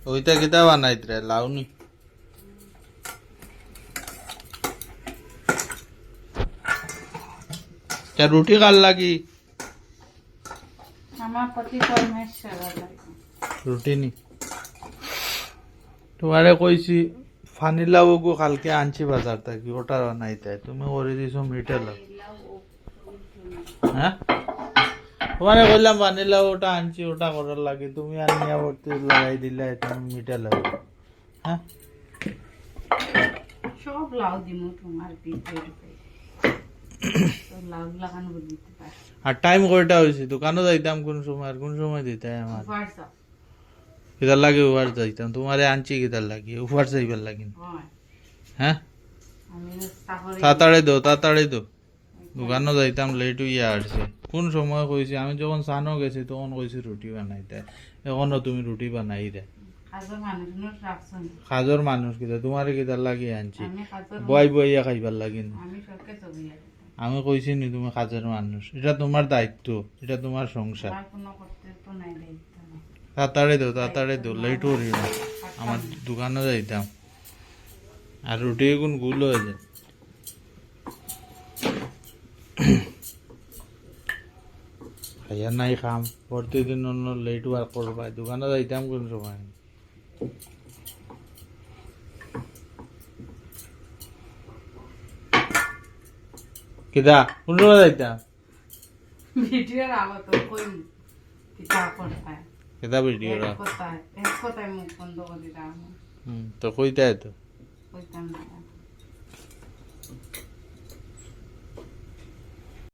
ওইটা কিতা বানাইত রে লাউনি তা রুটি কাল লাগি আমার পতি পরমেশ্বর রুটি নি তোমারে কইছি ফানি লাউ গো কালকে আনছি বাজার থাকি ওটা বানাইতে তুমি করে দিছো মিঠে লাউ হ্যাঁ তোমারে কইলাম ফানি লাউ ওটা আনছি ওটা করার লাগে তুমি আনিয়া ভর্তি লাগাই দিলে তুমি মিঠে লাউ হ্যাঁ সব লাউ দিমু তোমার পিঠে লাউ লাগানো দিতে পারে আর টাইম কয়টা হয়েছে দোকানে যাইতাম কোন সময় আর কোন সময় দিতে আমার কিতার লাগে উবার যাইতাম তোমারে আনছি কিতার লাগে উবার যাইবার লাগে হ্যাঁ তাড়াতাড়ি দো দোকানও যাইতাম লেট হইয়া আসছে কোন সময় কইছি আমি যখন সানো গেছি তখন কইছি রুটি বানাইতে এখনো তুমি রুটি বানাই দে খাজর মানুষ কিতা তোমারে কিতার লাগে আনছি বই বইয়া খাইবার লাগিন আমি কইছি নি তুমি কাজের মানুষ এটা তোমার দায়িত্ব এটা তোমার সংসার তাড়াতাড়ি দো লেট করি না আমার দোকানে যাইতাম আর রুটি কোন গুলো হয়ে যায় খাইয়া নাই খাম প্রতিদিন অন্য লেট ওয়ার্ক করবা দোকানে যাইতাম কোন সময় কিদা কোন সময় যাইতাম ভিডিওর আওয়াজ তো কই কিতা করতায় কিদা ভিডিও রা এক কথায় মুখ বন্ধ করে দিলাম তো কইতাই তো কইতাম না